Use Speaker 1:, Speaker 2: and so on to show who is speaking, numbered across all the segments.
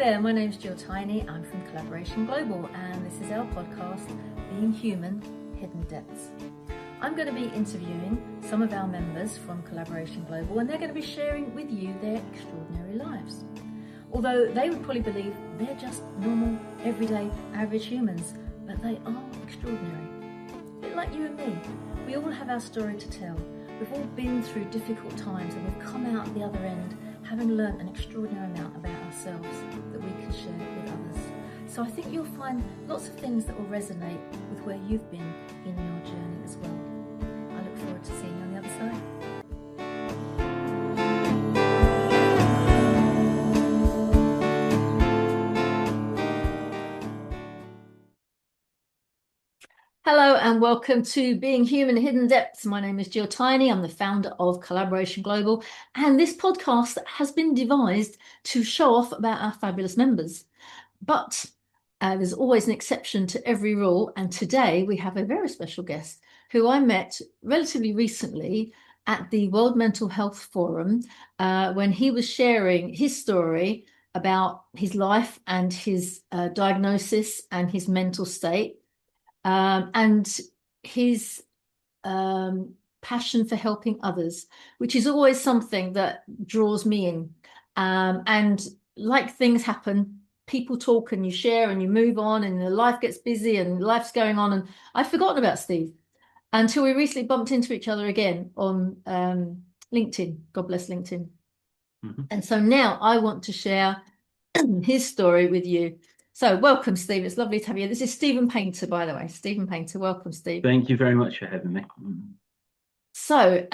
Speaker 1: there, my name's Gill Tiney. I'm from Collaboration Global, and this is our podcast, Being Human, Hidden Depths. I'm going to be interviewing some of our members from Collaboration Global, and they're going to be sharing with you their extraordinary lives. Although they would probably believe they're just normal, everyday, average humans, but they are extraordinary. A bit like you and me. We all have our story to tell. We've all been through difficult times, and we've come out the other end having learned an extraordinary amount about ourselves that we can share with others. So I think you'll find lots of things that will resonate with where you've been in your journey as well. I look forward to seeing you on the other side. Hello and welcome to Being Human Hidden Depths. My name is Gill Tiney. I'm the founder of Collaboration Global, and this podcast has been devised to show off about our fabulous members. But there's always an exception to every rule, and today we have a very special guest who I met relatively recently at the World Mental Health Forum when he was sharing his story about his life and his diagnosis and his mental state. And his passion for helping others, which is always something that draws me in. And like things happen, people talk and you share and you move on and life gets busy and life's going on. And I'd forgotten about Steve until we recently bumped into each other again on LinkedIn. God bless LinkedIn. Mm-hmm. And so now I want to share his story with you. So welcome, Steve. It's lovely to have you. This is Stephen Painter, by the way. Stephen Painter. Welcome, Steve.
Speaker 2: Thank you very much for having me.
Speaker 1: So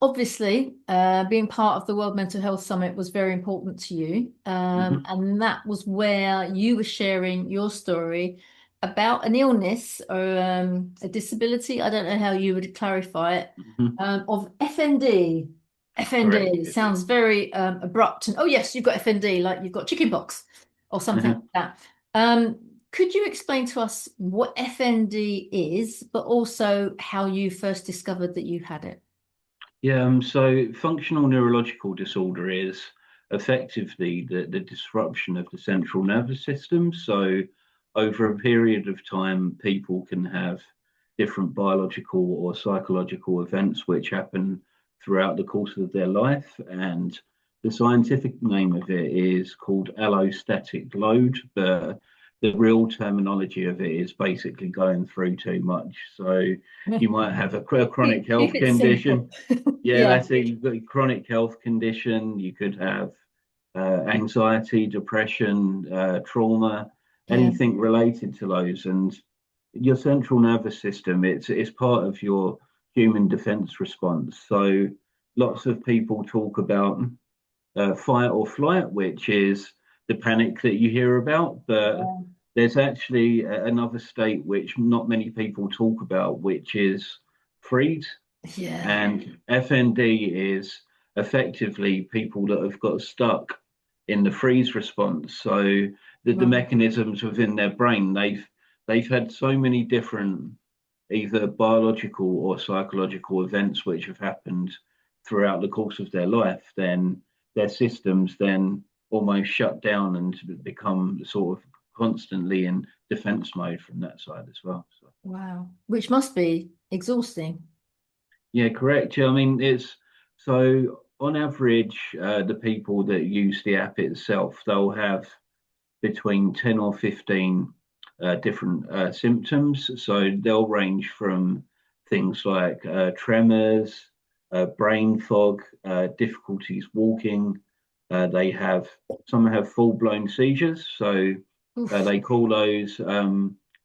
Speaker 1: obviously, being part of the World Mental Health Summit was very important to you. And that was where you were sharing your story about an illness or a disability. I don't know how you would clarify it, of FND. FND. Correct. Sounds very abrupt. And oh yes, you've got FND, like you've got chickenpox or something like that. Could you explain to us what FND is, but also how you first discovered that you had it?
Speaker 2: Yeah, so functional neurological disorder is effectively the disruption of the central nervous system. So over a period of time, people can have different biological or psychological events which happen throughout the course of their life, and the scientific name of it is called allostatic load, but the real terminology of it is basically going through too much. So you might have a chronic health condition. That's it. You've got a chronic health condition. You could have anxiety, depression, trauma, anything related to those. And your central nervous system, it's part of your human defense response. So lots of people talk about fight or flight, which is the panic that you hear about, but there's actually another state which not many people talk about, which is freeze. And FND is effectively people that have got stuck in the freeze response. So the mechanisms within their brain, they've had so many different either biological or psychological events which have happened throughout the course of their life, then their systems then almost shut down and become sort of constantly in defense mode from that side as well. So.
Speaker 1: Wow, which must be exhausting.
Speaker 2: Yeah, correct. I mean, it's so on average, the people that use the app itself, they'll have between 10 or 15 different symptoms. So they'll range from things like tremors, brain fog, difficulties walking. Some have full-blown seizures. So they call those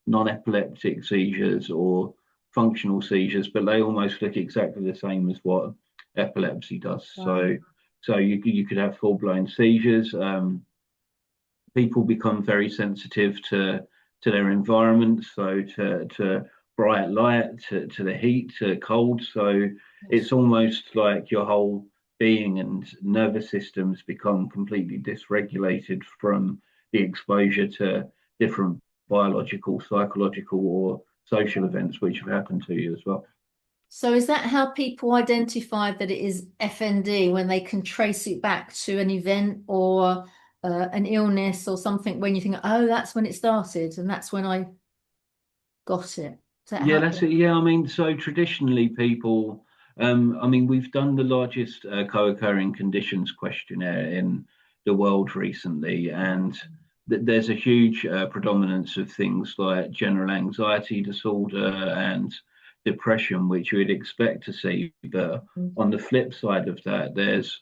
Speaker 2: non-epileptic seizures or functional seizures, but they almost look exactly the same as what epilepsy does. Wow. So you could have full-blown seizures. People become very sensitive to their environment, so to bright light, to the heat, to cold. So it's almost like your whole being and nervous systems become completely dysregulated from the exposure to different biological, psychological, or social events which have happened to you as well.
Speaker 1: So is that how people identify that it is FND when they can trace it back to an event or an illness or something when you think, oh, that's when it started and that's when I got it. Is that
Speaker 2: Yeah,
Speaker 1: how?
Speaker 2: that's it. Yeah, I mean, so traditionally people, I mean, we've done the largest co-occurring conditions questionnaire in the world recently, and there's a huge predominance of things like general anxiety disorder and depression, which you would expect to see. But on the flip side of that, there's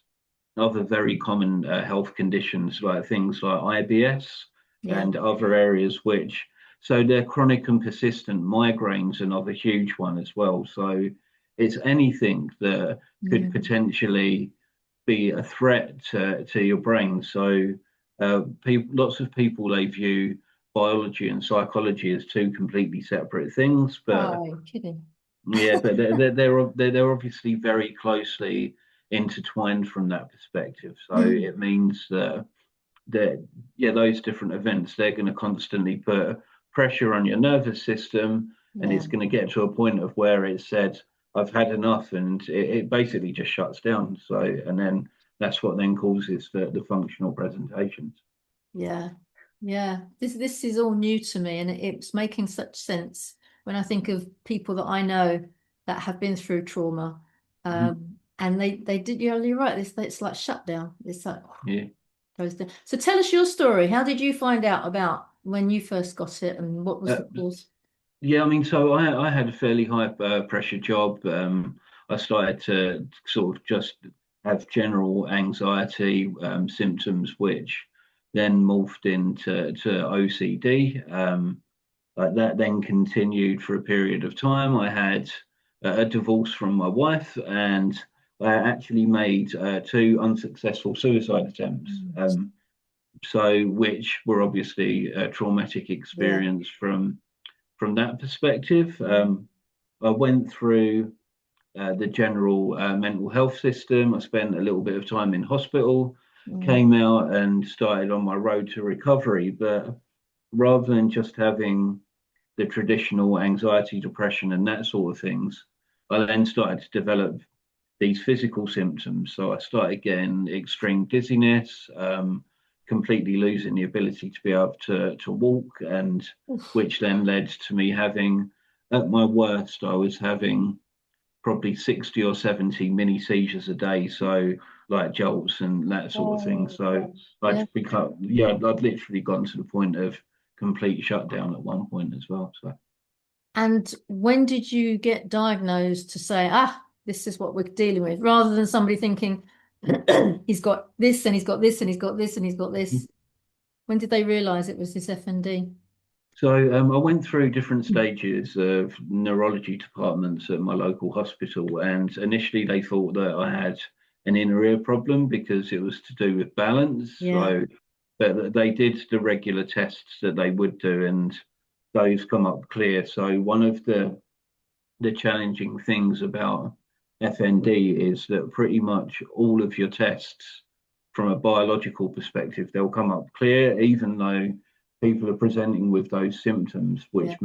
Speaker 2: other very common health conditions like things like IBS
Speaker 1: Yeah,
Speaker 2: and other areas which, so they're chronic and persistent migraines, another huge one as well. So it's anything that
Speaker 1: yeah.
Speaker 2: could potentially be a threat to your brain. So lots of people, they view biology and psychology as two completely separate things, but
Speaker 1: Oh, you're kidding.
Speaker 2: yeah, but they're obviously very closely intertwined from that perspective. So it means that yeah, those different events, they're going to constantly put pressure on your nervous system, and
Speaker 1: Yeah,
Speaker 2: it's going to get to a point of where it said, "I've had enough," and it basically just shuts down. So and then that's what then causes the functional presentations.
Speaker 1: yeah, yeah. This is all new to me, and it's making such sense when I think of people that I know that have been through trauma.
Speaker 2: Mhm.
Speaker 1: And they did, you're right, it's like shut down. It's like
Speaker 2: Yeah.
Speaker 1: goes down. So tell us your story. How did you find out about when you first got it and what was
Speaker 2: Uh,
Speaker 1: the cause?
Speaker 2: Yeah, I mean, so I had a fairly high pressure job. I started to sort of just have general anxiety symptoms, which then morphed into OCD. Like that then continued for a period of time. I had a divorce from my wife, and I actually made two unsuccessful suicide attempts. So which were obviously a traumatic
Speaker 1: Yeah.
Speaker 2: experience from that perspective. I went through the general mental health system. I spent a little bit of time in hospital,
Speaker 1: Mm,
Speaker 2: came out and started on my road to recovery. But rather than just having the traditional anxiety, depression, and that sort of things, I then started to develop these physical symptoms. So I started getting extreme dizziness, completely losing the ability to be able to walk, and
Speaker 1: oof.
Speaker 2: which then led to me having, at my worst, I was having probably 60 or 70 mini seizures a day. So like jolts and that sort of thing.
Speaker 1: Oh,
Speaker 2: So
Speaker 1: gosh. Yeah.
Speaker 2: I'd become, yeah, I'd literally gone to the point of complete shutdown at one point as well. So
Speaker 1: And when did you get diagnosed to say, ah, this is what we're dealing with, rather than somebody thinking, he's got this and he's got this and he's got this and he's got this? When did they realize it was this FND?
Speaker 2: So I went through different stages of neurology departments at my local hospital, and initially they thought that I had an inner ear problem because it was to do with balance.
Speaker 1: Yeah,
Speaker 2: So, but they did the regular tests that they would do, and those come up clear. So one of the challenging things about FND is that pretty much all of your tests, from a biological perspective, they'll come up clear, even though people are presenting with those symptoms,
Speaker 1: yeah.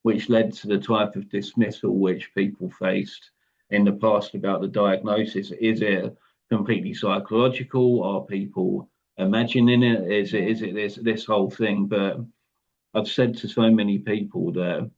Speaker 2: which led to the type of dismissal which people faced in the past about the diagnosis. Is it completely psychological? Are people imagining it? Is it this whole thing? But I've said to so many people that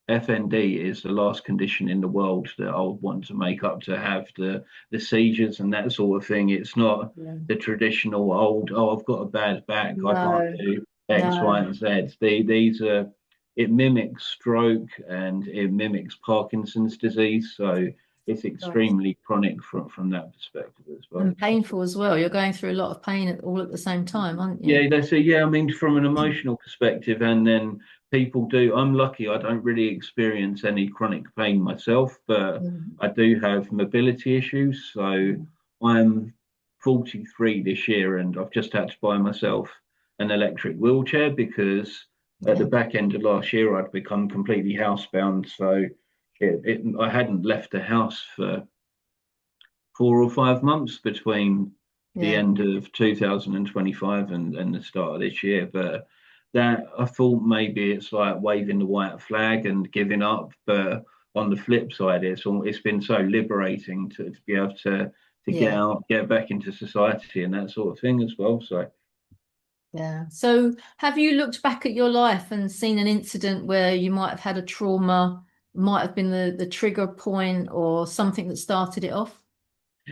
Speaker 2: FND is the last condition in the world that I would want to make up to have the seizures and that sort of thing. It's not
Speaker 1: Yeah.
Speaker 2: the traditional old, oh, I've got a bad back, I can't
Speaker 1: No,
Speaker 2: do X, Y,
Speaker 1: no.
Speaker 2: and Z. These are, it mimics stroke and it mimics Parkinson's disease. So it's
Speaker 1: Gosh.
Speaker 2: extremely chronic from that perspective as well.
Speaker 1: And painful as well. You're going through a lot of pain all at the same time, aren't you?
Speaker 2: Yeah, that's it. Yeah, I mean, from an emotional perspective, and then people do. I'm lucky; I don't really experience any chronic pain myself, but
Speaker 1: Mm,
Speaker 2: I do have mobility issues. So
Speaker 1: mm,
Speaker 2: I'm 43 this year, and I've just had to buy myself an electric wheelchair because at the
Speaker 1: yeah,
Speaker 2: back end of last year I'd become completely housebound. So I hadn't left the house for 4 or 5 months between the
Speaker 1: yeah.
Speaker 2: end of 2025 and the start of this year. But that I thought maybe it's like waving the white flag and giving up. But on the flip side, it's been so liberating to be able to get
Speaker 1: Yeah.
Speaker 2: out, get back into society and that sort of thing as well. So
Speaker 1: Yeah. So have you looked back at your life and seen an incident where you might have had a trauma, might have been the trigger point or something that started it off?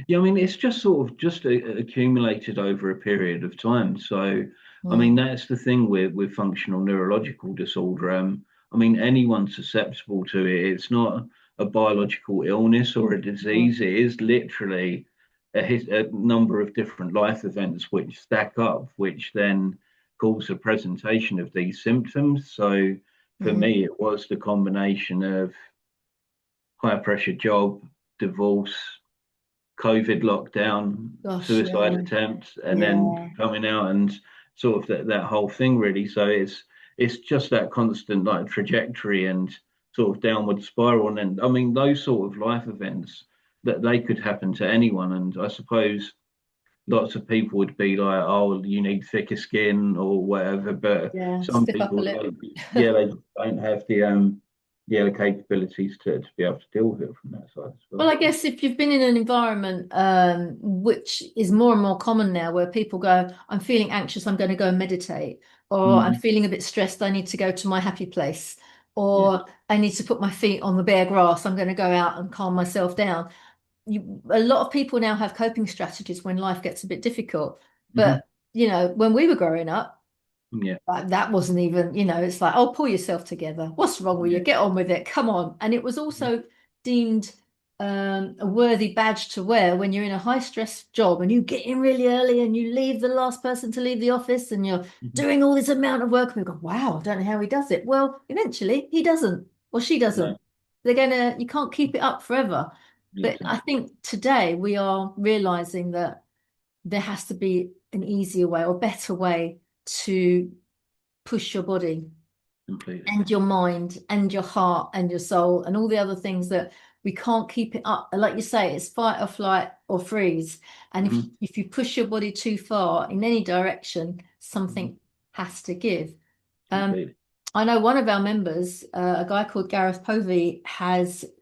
Speaker 2: yeah, I mean, it's just sort of just accumulated over a period of time. So, I mean,
Speaker 1: Mm.
Speaker 2: that's the thing with functional neurological disorder. I mean, anyone's susceptible to it. It's not a biological illness or a
Speaker 1: Mm.
Speaker 2: disease. It is literally a number of different life events which stack up, which then cause a presentation of these symptoms. So, for
Speaker 1: Mm.
Speaker 2: me, it was the combination of high pressure job, divorce, COVID lockdown,
Speaker 1: Gosh,
Speaker 2: suicide
Speaker 1: yeah.
Speaker 2: attempts, and then
Speaker 1: Yeah.
Speaker 2: coming out and sort of that whole thing really. So it's just that constant like trajectory and sort of downward spiral. And then I mean those sort of life events that they could happen to anyone. And I suppose lots of people would be like, oh, you need thicker skin or whatever. But
Speaker 1: Yeah.
Speaker 2: some
Speaker 1: Stiff upper
Speaker 2: people,
Speaker 1: lip.
Speaker 2: yeah, they don't have the capabilities to be able to deal with it from that side as
Speaker 1: Well,
Speaker 2: well.
Speaker 1: I guess if you've been in an environment which is more and more common now, where people go, I'm feeling anxious, I'm going to go and meditate, or I'm
Speaker 2: Hmm.
Speaker 1: feeling a bit stressed, I need to go to my happy place,
Speaker 2: Yeah.
Speaker 1: or I need to put my feet on the bare grass, I'm going to go out and calm myself down. A lot of people now have coping strategies when life gets a bit difficult.
Speaker 2: Hmm.
Speaker 1: But, when we were growing up,
Speaker 2: Yeah.
Speaker 1: that wasn't even, it's like, oh, pull yourself together. What's wrong with you?
Speaker 2: Yeah.
Speaker 1: Get on with it. Come on. And it was
Speaker 2: Mhm.
Speaker 1: also deemed a worthy badge to wear when you're in a high stress job and you get in really early and you leave the last person to leave the office and you're
Speaker 2: Mhm.
Speaker 1: doing all this amount of work. And we go, wow, I don't know how he does it. Well, eventually he doesn't or she
Speaker 2: No,
Speaker 1: doesn't. You can't keep it up forever. But I
Speaker 2: exactly.
Speaker 1: think today we are realizing that there has to be an easier way or better way to push your body
Speaker 2: Completely.
Speaker 1: and your mind and your heart and your soul and all the other things that we can't keep it up. Like you say, it's fight or flight or freeze. And
Speaker 2: Hmm.
Speaker 1: if you push your body too far in any direction,
Speaker 2: Hmm.
Speaker 1: something has to give. Um,
Speaker 2: Completely.
Speaker 1: I know one of our members, a guy called Gareth Povey,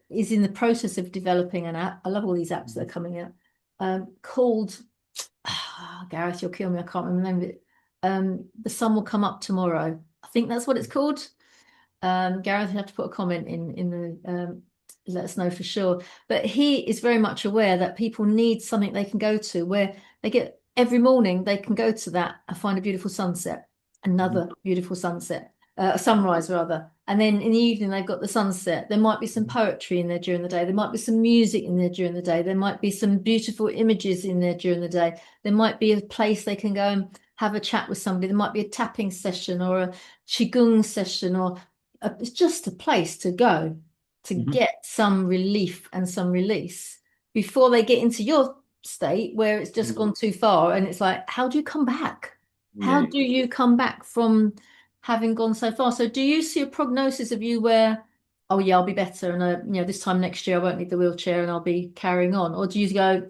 Speaker 1: is in the process of developing an app. I love all these apps that
Speaker 2: Hmm.
Speaker 1: are coming out. Called Gareth, you'll kill me. I can't remember the name of it. The sun will come up tomorrow. I think that's what it's called. Gareth, you have to put a comment in the let us know for sure. But he is very much aware that people need something they can go to where they get every morning they can go to that and find a beautiful sunset,
Speaker 2: Hmm.
Speaker 1: another beautiful sunset, a sunrise rather. And then in the evening they've got the sunset. There might be some poetry in there during the day. There might be some music in there during the day. There might be some beautiful images in there during the day. There might be a place they can go and have a chat with somebody. There might be a tapping session or a qigong session or it's just a place to go to
Speaker 2: Hmm.
Speaker 1: get some relief and some release before they get into your state where it's just
Speaker 2: Hmm.
Speaker 1: gone too far. And it's like, how do you come back?
Speaker 2: Yeah,
Speaker 1: How do
Speaker 2: exactly.
Speaker 1: you come back from having gone so far? So do you see a prognosis of you where, oh yeah, I'll be better and this time next year I won't need the wheelchair and I'll be carrying on? Or do you go,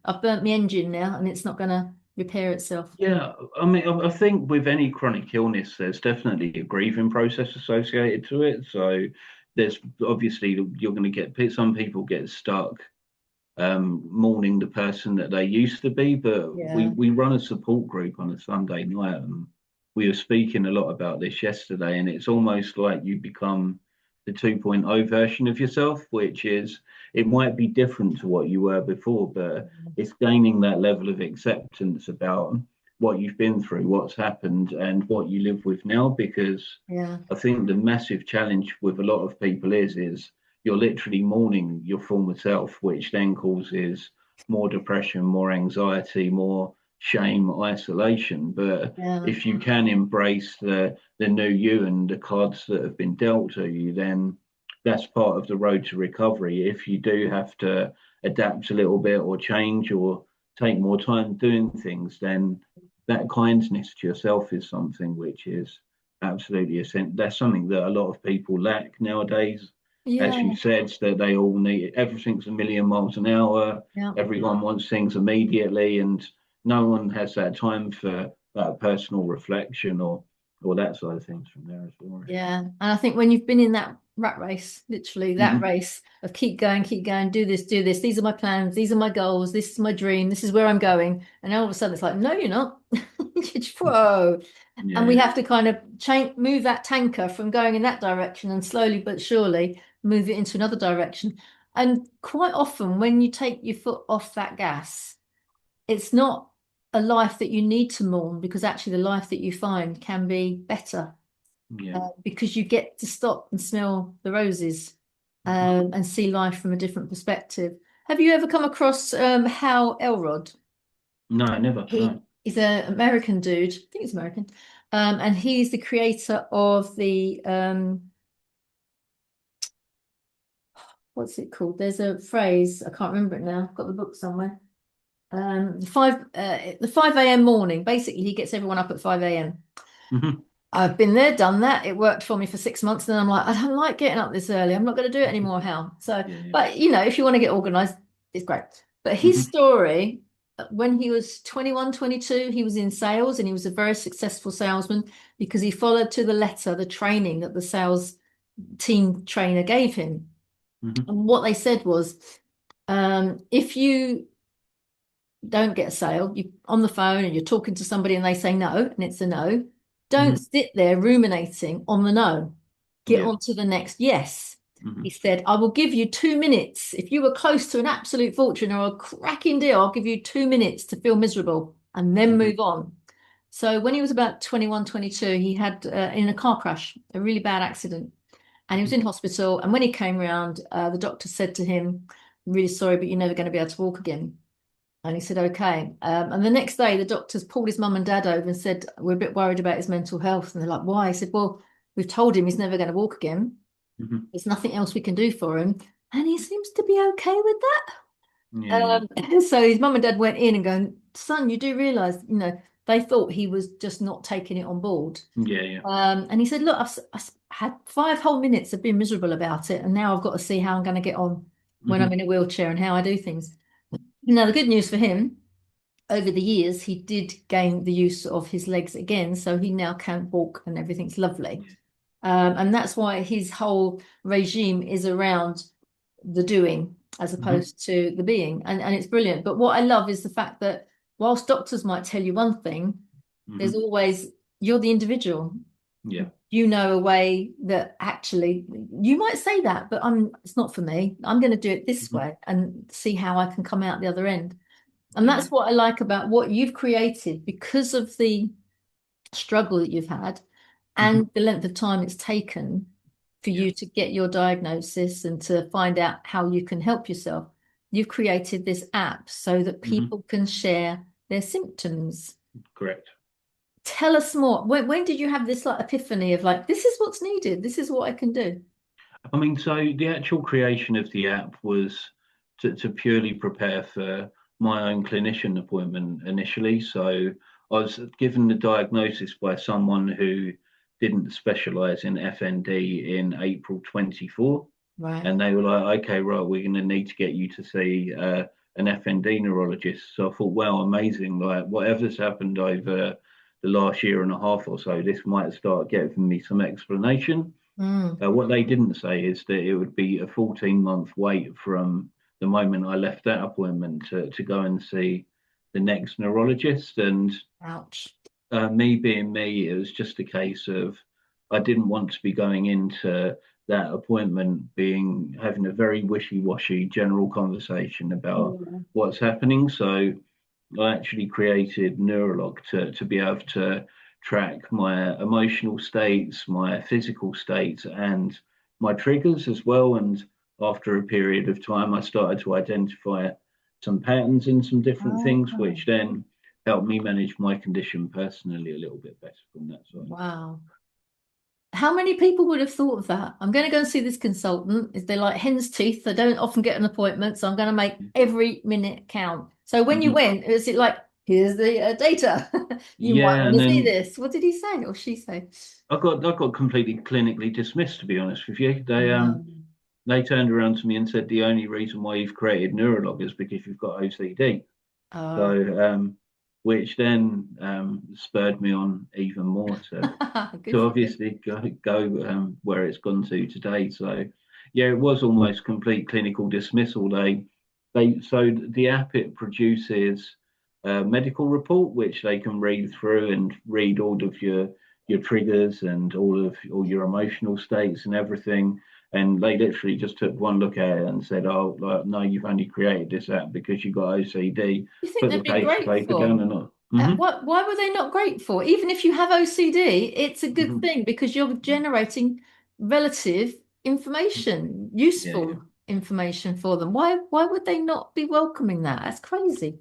Speaker 1: I've burnt my engine now and it's not going to repair itself?
Speaker 2: Yeah, I mean, I think with any chronic illness, there's definitely a grieving process associated to it. So there's obviously you're going to some people get stuck mourning the person that they used to be. But we
Speaker 1: Yeah.
Speaker 2: we run a support group on a Sunday night, and we were speaking a lot about this yesterday. And it's almost like you become the 2.0 version of yourself, which is it might be different to what you were before, but it's gaining that level of acceptance about what you've been through, what's happened, and what you live with now. Because
Speaker 1: Yeah.
Speaker 2: I think the massive challenge with a lot of people is you're literally mourning your former self, which then causes more depression, more anxiety, more shame, isolation. But
Speaker 1: Yeah.
Speaker 2: if you can embrace the new you and the cards that have been dealt to you, then that's part of the road to recovery. If you do have to adapt a little bit or change or take more time doing things, then that kindness to yourself is something which is absolutely essential. That's something that a lot of people lack nowadays. As you
Speaker 1: Yeah.
Speaker 2: said, that they all need everything's a million miles an hour.
Speaker 1: Yeah.
Speaker 2: Everyone wants things immediately, and no one has that time for that personal reflection or that side of things from there as well. Really.
Speaker 1: Yeah, and I think when you've been in rat race, literally that
Speaker 2: Hmm.
Speaker 1: race of keep going, do this, do this. These are my plans. These are my goals. This is my dream. This is where I'm going. And all of a sudden it's like, no, you're not. Whoa. And we
Speaker 2: Yeah.
Speaker 1: have to kind of change, move that tanker from going in that direction and slowly but surely move it into another direction. And quite often when you take your foot off that gas, it's not a life that you need to mourn because actually the life that you find can be better
Speaker 2: Yeah.
Speaker 1: because you get to stop and smell the roses
Speaker 2: Hmm.
Speaker 1: and see life from a different perspective. Have you ever come across Hal Elrod?
Speaker 2: No, never.
Speaker 1: He
Speaker 2: No.
Speaker 1: is an American dude, I think he's American, and he's the creator of the what's it called? There's a phrase, I can't remember it now. I've got the book somewhere. The 5 a.m. morning. Basically, he gets everyone up at 5 a.m.
Speaker 2: Hmm.
Speaker 1: I've been there, done that. It worked for me for 6 months. And then I'm like, I don't like getting up this early. I'm not going to do it anymore, Hal. So,
Speaker 2: Yeah. Yeah.
Speaker 1: but if you want to get organized, it's great. But his
Speaker 2: Hmm.
Speaker 1: story, when he was 21, 22, he was in sales and he was a very successful salesman because he followed to the letter the training that the sales team trainer gave him.
Speaker 2: Hmm.
Speaker 1: And what they said was, if you don't get a sale, you on the phone and you're talking to somebody and they say no, and it's a no, don't
Speaker 2: Hmm.
Speaker 1: sit there ruminating on the no. Get
Speaker 2: Yeah.
Speaker 1: on to the next yes. He
Speaker 2: Hmm.
Speaker 1: said, I will give you 2 minutes. If you were close to an absolute fortune or a cracking deal, I'll give you 2 minutes to feel miserable and then
Speaker 2: Hmm.
Speaker 1: move on. So when he was about 21, 22, he had in a car crash, a really bad accident, and he was
Speaker 2: Hmm.
Speaker 1: in hospital. And when he came round, the doctor said to him, really sorry, but you're never going to be able to walk again. And he said, okay. And the next day, the doctors pulled his mum and dad over and said, we're a bit worried about his mental health. And they're like, why? He said, well, we've told him he's never going to walk again.
Speaker 2: Hmm.
Speaker 1: There's nothing else we can do for him. And he seems to be okay with
Speaker 2: Yeah. Yeah.
Speaker 1: that. So his mum and dad went in and going, son, you do realize, they thought he was just not taking it on board.
Speaker 2: Yeah. Yeah.
Speaker 1: And he said, look, I've had 5 whole minutes of being miserable about it. And now I've got to see how I'm going to get on when I'm
Speaker 2: Hmm.
Speaker 1: in a wheelchair and how I do things. Now, the good news for him, over the years, he did gain the use of his legs again, so he now can walk and everything's lovely.
Speaker 2: Yeah.
Speaker 1: And that's why his whole regime is around the doing as
Speaker 2: Hmm.
Speaker 1: opposed to the being. And it's brilliant. But what I love is the fact that whilst doctors might tell you one thing, there's
Speaker 2: Hmm.
Speaker 1: always, you're the individual.
Speaker 2: Yeah.
Speaker 1: You know a way that actually you might say that, but it's not for me. I'm going to do it this
Speaker 2: Hmm.
Speaker 1: way and see how I can come out the other end. And
Speaker 2: Yeah.
Speaker 1: that's what I like about what you've created because of the struggle that you've had
Speaker 2: Hmm.
Speaker 1: and the length of time it's taken for
Speaker 2: Yeah.
Speaker 1: you to get your diagnosis and to find out how you can help yourself. You've created this app so that
Speaker 2: Hmm.
Speaker 1: people can share their symptoms.
Speaker 2: Correct.
Speaker 1: Tell us more. When did you have this like epiphany of like, this is what's needed, this is what I can do?
Speaker 2: I mean, so the actual creation of the app was to purely prepare for my own clinician appointment initially. So I was given the diagnosis by someone who didn't specialize in FND in April 24.
Speaker 1: Right.
Speaker 2: And they were like, okay, right, we're going to need to get you to see an FND neurologist. So I thought, wow, amazing. Like, whatever's happened over the last year and a half or so, this might start giving me some explanation.
Speaker 1: Mm.
Speaker 2: What they didn't say is that it would be a 14-month wait from the moment I left that appointment to go and see the next neurologist. And
Speaker 1: Ouch.
Speaker 2: me being me, it was just a case of I didn't want to be going into that appointment being having a very wishy-washy general conversation about
Speaker 1: Mm.
Speaker 2: what's happening. So I actually created Neurolog to be able to track my emotional states, my physical states, and my triggers as well. And after a period of time, I started to identify some patterns in some different things,
Speaker 1: Oh,
Speaker 2: which then helped me manage my condition personally a little bit better from that side.
Speaker 1: wow. How many people would have thought of that? I'm going to go and see this consultant. Is they like hen's teeth? They don't often get an appointment, so I'm going to make every minute count. So when you
Speaker 2: Mhm.
Speaker 1: went, is it like, here's the data? You might
Speaker 2: Yeah,
Speaker 1: want
Speaker 2: and
Speaker 1: to see
Speaker 2: then
Speaker 1: this. What did he say or she say?
Speaker 2: I got completely clinically dismissed, to be honest with you.
Speaker 1: Um,
Speaker 2: They turned around to me and said the only reason why you've created Neurolog is because you've got OCD.
Speaker 1: uh,
Speaker 2: So which then spurred me on even more
Speaker 1: Good
Speaker 2: to
Speaker 1: for you.
Speaker 2: obviously go where it's gone to today. So yeah, it was almost complete clinical dismissal. So the app, it produces a medical report which they can read through and read all of your triggers and all your emotional states and everything. And they literally just took one look at it and said, "Oh, like, no, you've only created this app because you got OCD.
Speaker 1: You think
Speaker 2: Put
Speaker 1: they'd
Speaker 2: the
Speaker 1: be
Speaker 2: piece of paper down
Speaker 1: grateful?
Speaker 2: and not." Hmm.
Speaker 1: Why were they not grateful? Even if you have OCD, it's a good
Speaker 2: Hmm.
Speaker 1: thing because you're generating relative information,
Speaker 2: Yeah, yeah.
Speaker 1: useful information for them. Why would they not be welcoming that? That's crazy.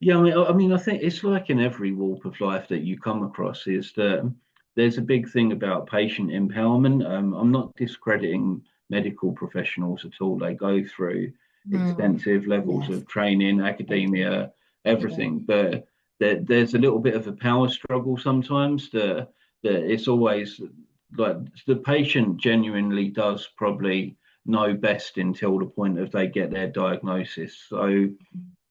Speaker 2: Yeah, I mean, I think it's like in every walk of life that you come across is that there's a big thing about patient empowerment. I'm not discrediting medical professionals at all. They go through
Speaker 1: Hmm.
Speaker 2: extensive levels
Speaker 1: Yes,
Speaker 2: of training,
Speaker 1: they do.
Speaker 2: academia,
Speaker 1: Yeah.
Speaker 2: everything, but there's a little bit of a power struggle sometimes that it's always like the patient genuinely does probably know best until the point of they get their diagnosis. So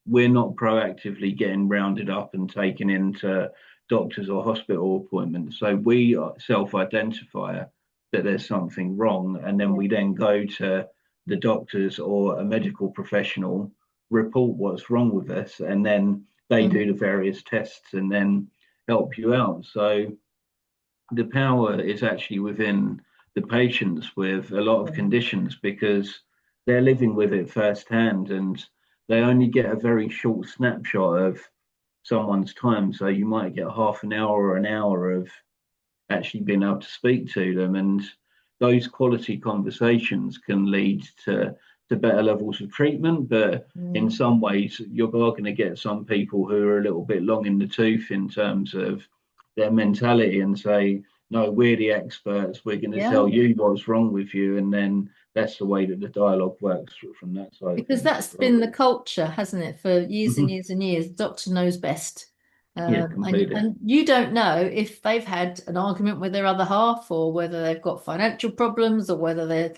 Speaker 2: we're not proactively getting rounded up and taken into doctors or hospital appointments. So we self-identify that there's something wrong, and then
Speaker 1: Yeah.
Speaker 2: we then go to the doctors or a medical professional, report what's wrong with us, and then they do
Speaker 1: Mhm.
Speaker 2: the various tests and then help you out. So the power is actually within the patients with a lot of
Speaker 1: Yeah.
Speaker 2: conditions because they're living with it firsthand and they only get a very short snapshot of someone's time. So you might get half an hour or an hour of actually being able to speak to them. And those quality conversations can lead to better levels of treatment. But in
Speaker 1: Mm.
Speaker 2: some ways, you're going to get some people who are a little bit long in the tooth in terms of their mentality and say, no, we're the experts. We're going to tell
Speaker 1: Yeah.
Speaker 2: you what's wrong with you. And then that's the way that the dialogue works from that side of
Speaker 1: Because
Speaker 2: things as
Speaker 1: that's
Speaker 2: well.
Speaker 1: been the culture, hasn't it, for years and
Speaker 2: Mhm.
Speaker 1: years and years. Doctor knows best.
Speaker 2: Yeah,
Speaker 1: And
Speaker 2: completely.
Speaker 1: and you don't know if they've had an argument with their other half or whether they've got financial problems or whether they're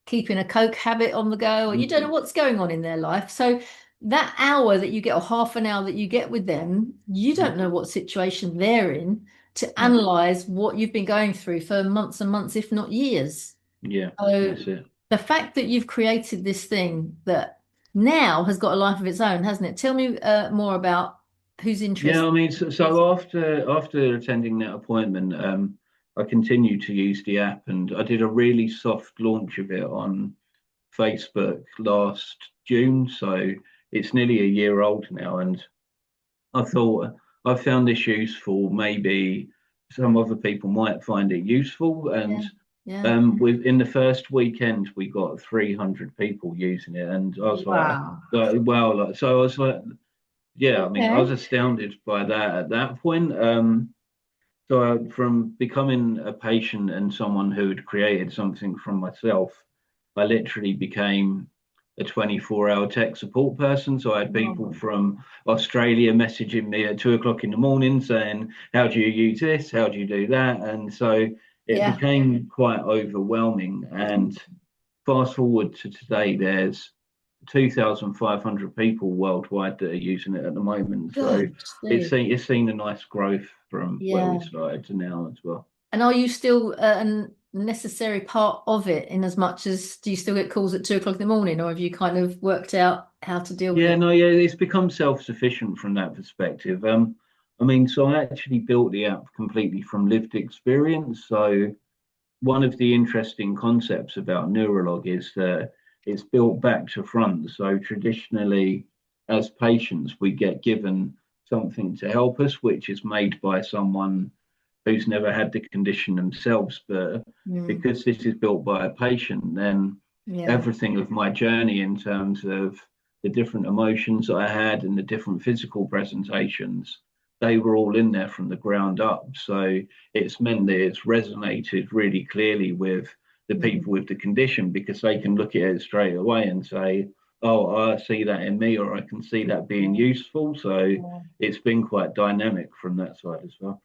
Speaker 1: keeping a coke habit on the go or you don't know
Speaker 2: Mhm.
Speaker 1: what's going on in their life. So that hour that you get or half an hour that you get with them, you don't know
Speaker 2: Mhm.
Speaker 1: what situation they're in to
Speaker 2: No.
Speaker 1: analyze what you've been going through for months and months, if not years.
Speaker 2: Yeah,
Speaker 1: So
Speaker 2: that's it.
Speaker 1: the fact that you've created this thing that now has got a life of its own, hasn't it? Tell me more about who's
Speaker 2: Yeah,
Speaker 1: interested
Speaker 2: I mean,
Speaker 1: in
Speaker 2: so
Speaker 1: using it.
Speaker 2: after attending that appointment, I continued to use the app, and I did a really soft launch of it on Facebook last June. So it's nearly a year old now, and I thought I found this useful. Maybe some other people might find it useful, and
Speaker 1: Yeah, yeah.
Speaker 2: within the first weekend, we got 300 people using it, and I was
Speaker 1: Wow.
Speaker 2: wow, so I was like, yeah, I mean, I was
Speaker 1: Okay.
Speaker 2: astounded by that at that point. So from becoming a patient and someone who had created something from myself, I literally became a 24-hour tech support person. So I had
Speaker 1: Oh
Speaker 2: people
Speaker 1: my
Speaker 2: from Australia messaging me at 2 o'clock in the morning saying, "How do you use this? How do you do that?" And so it
Speaker 1: Yeah.
Speaker 2: became quite overwhelming. And fast forward to today, there's 2,500 people worldwide that are using it at the moment. So
Speaker 1: Gosh, Steve.
Speaker 2: it's seen a nice growth from where we
Speaker 1: Yeah.
Speaker 2: started to now as well.
Speaker 1: And are you still a necessary part of it in as much as do you still get calls at 2 o'clock in the morning or have you kind of worked out how to deal with
Speaker 2: Yeah,
Speaker 1: it?
Speaker 2: no, yeah, it's become self-sufficient from that perspective. I mean, so I actually built the app completely from lived experience. So one of the interesting concepts about Neurolog is that it's built back to front. So traditionally, as patients, we get given something to help us, which is made by someone who's never had the condition themselves. But
Speaker 1: Mm.
Speaker 2: because this is built by a patient, then
Speaker 1: Yeah.
Speaker 2: everything of my journey in terms of the different emotions I had and the different physical presentations, they were all in there from the ground up. So it's meant that it's resonated really clearly with the
Speaker 1: Mm.
Speaker 2: people with the condition because they can look at it straight away and say, oh, I see that in me, or I can see that being
Speaker 1: Yeah.
Speaker 2: useful. So
Speaker 1: Yeah.
Speaker 2: it's been quite dynamic from that side as well.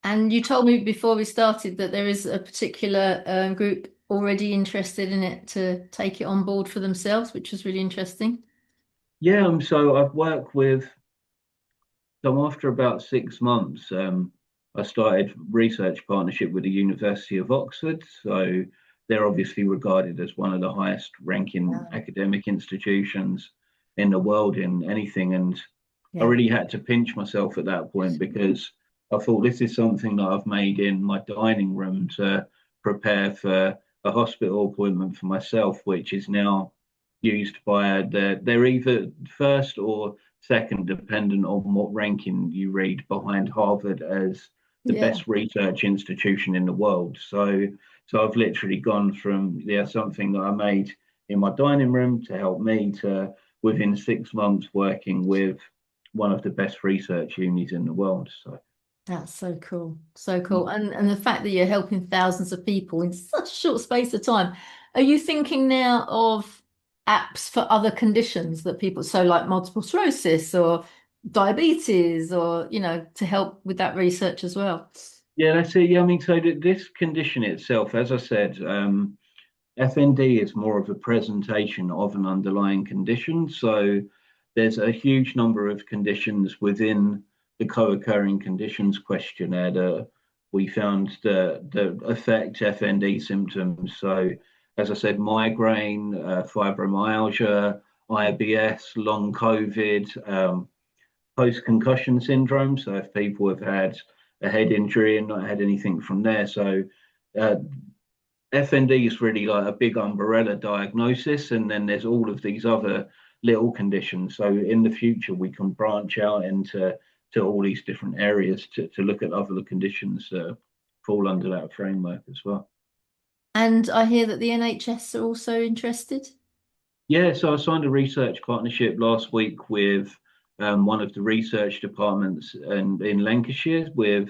Speaker 1: And you told me before we started that there is a particular group already interested in it to take it on board for themselves, which was really interesting.
Speaker 2: Yeah, so I've worked with So after about 6 months, I started research partnership with the University of Oxford. So they're obviously regarded as one of the highest ranking
Speaker 1: Wow.
Speaker 2: academic institutions in the world in anything. And I
Speaker 1: Yeah.
Speaker 2: really had to pinch myself at that point because I thought this is something that I've made in my dining room to prepare for a hospital appointment for myself, which is now used by they're either first or second, dependent on what ranking you read, behind Harvard as the
Speaker 1: Yeah.
Speaker 2: best research institution in the world. So I've literally gone from something that I made in my dining room to help me to within 6 months working with one of the best research unis in the world. So
Speaker 1: That's so cool. So cool. And the fact that you're helping thousands of people in such a short space of time. Are you thinking now of apps for other conditions that people, so like multiple sclerosis or diabetes or, to help with that research as well?
Speaker 2: yeah, that's it. Yeah, I mean, so this condition itself, as I said, FND is more of a presentation of an underlying condition. So there's a huge number of conditions within the co-occurring conditions questionnaire that we found that affect FND symptoms. So, as I said, migraine, fibromyalgia, IBS, long COVID, post-concussion syndrome. So if people have had a head injury and not had anything from there, so uh, FND is really like a big umbrella diagnosis, and then there's all of these other little conditions. So in the future, we can branch out into all these different areas to look at other conditions that fall under that framework as well.
Speaker 1: And I hear that the NHS are also interested.
Speaker 2: Yeah, so I signed a research partnership last week with one of the research departments in Lancashire with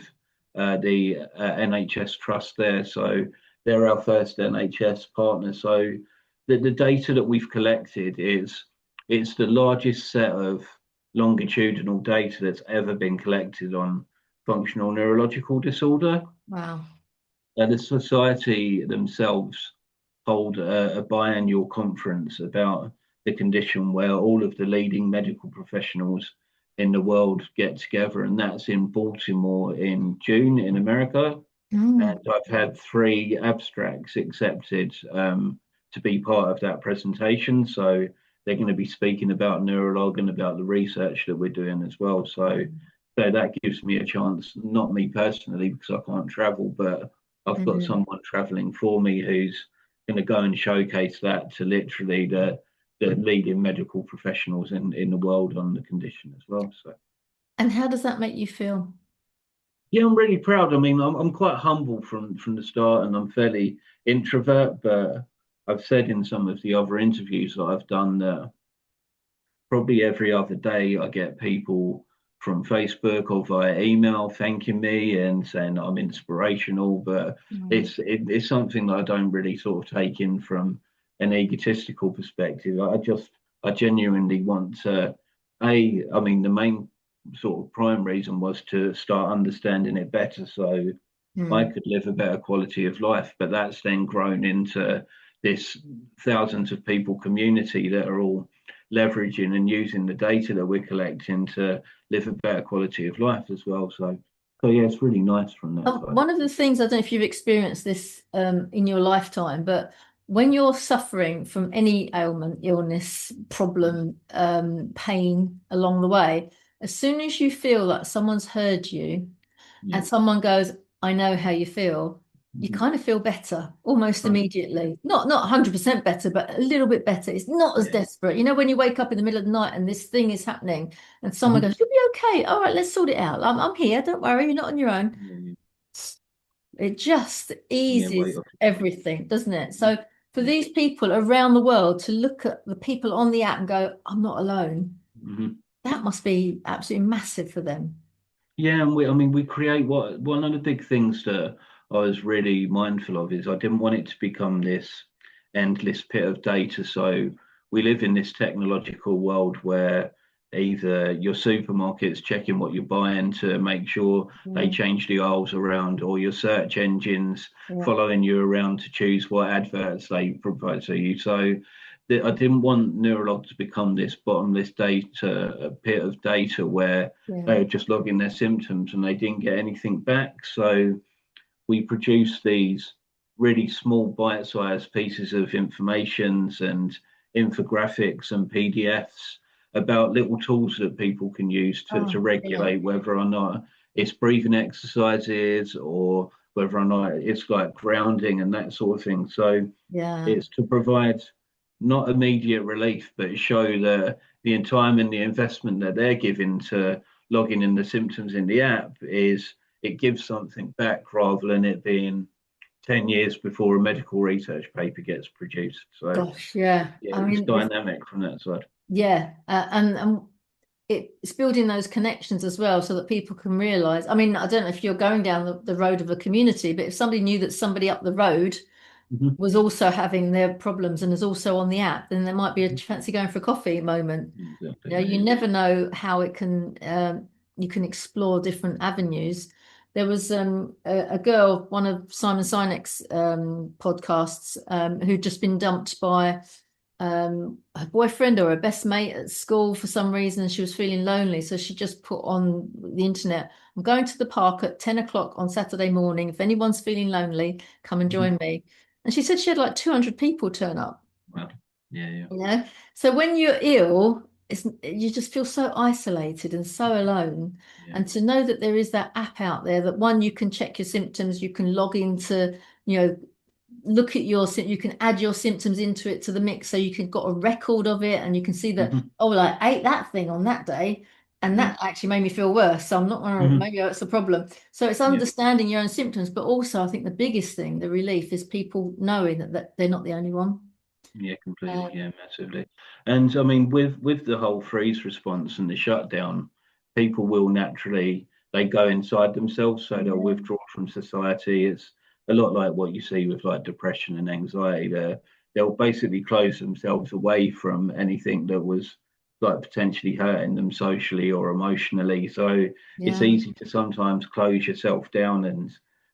Speaker 2: the NHS Trust there. So they're our first NHS partner. So the data that we've collected is it's the largest set of longitudinal data that's ever been collected on functional neurological disorder.
Speaker 1: Wow.
Speaker 2: The society themselves hold a biannual conference about the condition where all of the leading medical professionals in the world get together, and that's in Baltimore in June in America.
Speaker 1: Mm.
Speaker 2: And I've had three abstracts accepted to be part of that presentation. So they're going to be speaking about neurolog and about the research that we're doing as well. So that gives me a chance, not me personally, because I can't travel, but I've got
Speaker 1: Mhm.
Speaker 2: someone traveling for me who's going to go and showcase that to literally the leading medical professionals in the world on the condition as well. So
Speaker 1: And how does that make you feel?
Speaker 2: yeah, I'm really proud. I mean, I'm quite humble from the start, and I'm fairly introvert. But I've said in some of the other interviews that I've done that probably every other day I get people from Facebook or via email thanking me and saying I'm inspirational. But
Speaker 1: Mm.
Speaker 2: it's something that I don't really sort of take in from an egotistical perspective. I genuinely want to. I mean, the main sort of prime reason was to start understanding it better, so I
Speaker 1: Mm.
Speaker 2: could live a better quality of life. But that's then grown into this thousands of people community that are all leveraging and using the data that we're collecting to live a better quality of life as well. So yeah, it's really nice from that side.
Speaker 1: One of the things, I don't know if you've experienced this in your lifetime, but when you're suffering from any ailment, illness, problem, pain along the way, as soon as you feel that someone's heard you
Speaker 2: Yeah.
Speaker 1: and someone goes, I know how you feel, you
Speaker 2: Mhm.
Speaker 1: kind of feel better almost
Speaker 2: Right.
Speaker 1: immediately. Not 100% better, but a little bit better. It's not as
Speaker 2: Yeah.
Speaker 1: desperate. You know, when you wake up in the middle of the night and this thing is happening and someone
Speaker 2: Mhm.
Speaker 1: goes, you'll be okay. All right, let's sort it out. I'm here. Don't worry, you're not on your own.
Speaker 2: Yeah, yeah,
Speaker 1: It just
Speaker 2: yeah. Weight
Speaker 1: eases
Speaker 2: off your shoulders.
Speaker 1: everything, doesn't it?
Speaker 2: Mhm.
Speaker 1: So for
Speaker 2: Yeah.
Speaker 1: these people around the world to look at the people on the app and go, I'm not alone,
Speaker 2: Mhm.
Speaker 1: that must be absolutely massive for them.
Speaker 2: Yeah, and I mean, we create what one of the big things that I was really mindful of is I didn't want it to become this endless pit of data. So we live in this technological world where either your supermarket's checking what you're buying to make sure they
Speaker 1: Mm.
Speaker 2: change the aisles around, or your search engines
Speaker 1: Yeah.
Speaker 2: following you around to choose what adverts they provide to you. So I didn't want neurolog to become this bottomless data, a pit of data where
Speaker 1: Yeah.
Speaker 2: they were just logging their symptoms and they didn't get anything back. So we produced these really small bite-sized pieces of informations and infographics and PDFs about little tools that people can use to
Speaker 1: Oh, brilliant.
Speaker 2: regulate whether or not it's breathing exercises or whether or not it's like grounding and that sort of thing. So
Speaker 1: Yeah.
Speaker 2: it's to provide not immediate relief, but show the time and the investment that they're giving to logging in the symptoms in the app is it gives something back rather than it being 10 years before a medical research paper gets produced. So
Speaker 1: Gosh, yeah.
Speaker 2: yeah,
Speaker 1: I
Speaker 2: it's
Speaker 1: mean,
Speaker 2: dynamic from that side.
Speaker 1: yeah, and it's building those connections as well so that people can realize. I mean, I don't know if you're going down the road of a community, but if somebody knew that somebody up the road
Speaker 2: Mhm.
Speaker 1: was also having their problems and is also on the app, then there might be a
Speaker 2: Mhm.
Speaker 1: fancy going for a coffee moment.
Speaker 2: Exactly.
Speaker 1: You know, you
Speaker 2: Yeah.
Speaker 1: never know how it can you can explore different avenues. There was a girl, one of Simon Sinek's podcasts, who'd just been dumped by her boyfriend or her best mate at school for some reason, and she was feeling lonely. So she just put on the internet, I'm going to the park at 10 o'clock on Saturday morning. If anyone's feeling lonely, come and
Speaker 2: Mhm.
Speaker 1: join me. And she said she had like 200 people turn up,
Speaker 2: Wow. Yeah. Yeah.
Speaker 1: you know? So when you're ill, you just feel so isolated and so alone.
Speaker 2: Yeah.
Speaker 1: And to know that there is that app out there that one, you can check your symptoms, you can log into, you know, look at you can add your symptoms into it to the mix so you can got a record of it and you can see that,
Speaker 2: Mhm.
Speaker 1: oh, well, I ate that thing on that day and
Speaker 2: Yeah.
Speaker 1: that actually made me feel worse. So I'm not
Speaker 2: Mhm.
Speaker 1: maybe that's a problem. So it's
Speaker 2: Yeah.
Speaker 1: understanding your own symptoms, but also I think the biggest thing, the relief, is people knowing that they're not the only one.
Speaker 2: Yeah, completely.
Speaker 1: Um,
Speaker 2: Yeah, massively. And I mean, with the whole freeze response and the shutdown, people will naturally they go inside themselves, so they'll
Speaker 1: yeah,
Speaker 2: withdraw from society. It's a lot like what you see with like depression and anxiety. They'll basically close themselves away from anything that was like potentially hurting them socially or emotionally. So it's
Speaker 1: yeah,
Speaker 2: easy to sometimes close yourself down and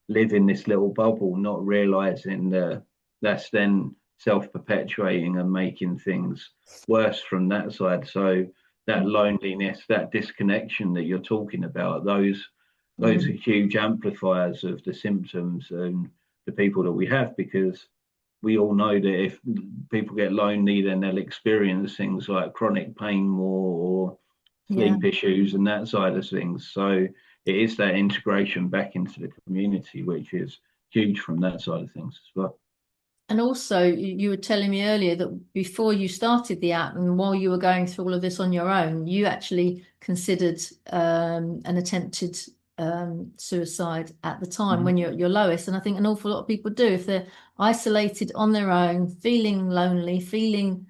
Speaker 2: live in this little bubble, not realizing that that's then self-perpetuating and making things worse from that side. So that loneliness, that disconnection that you're talking about, those are
Speaker 1: mm,
Speaker 2: huge amplifiers of the symptoms and the people that we have, because we all know that if people get lonely, then they'll experience things like chronic pain more or
Speaker 1: yeah.
Speaker 2: sleep issues and that side of things. So it is that integration back into the community, which is huge from that side of things as well.
Speaker 1: And also, you were telling me earlier that before you started the app and while you were going through all of this on your own, you actually considered an attempted suicide at the time
Speaker 2: Mhm.
Speaker 1: when you're at your lowest. And I think an awful lot of people do if they're isolated on their own, feeling lonely, feeling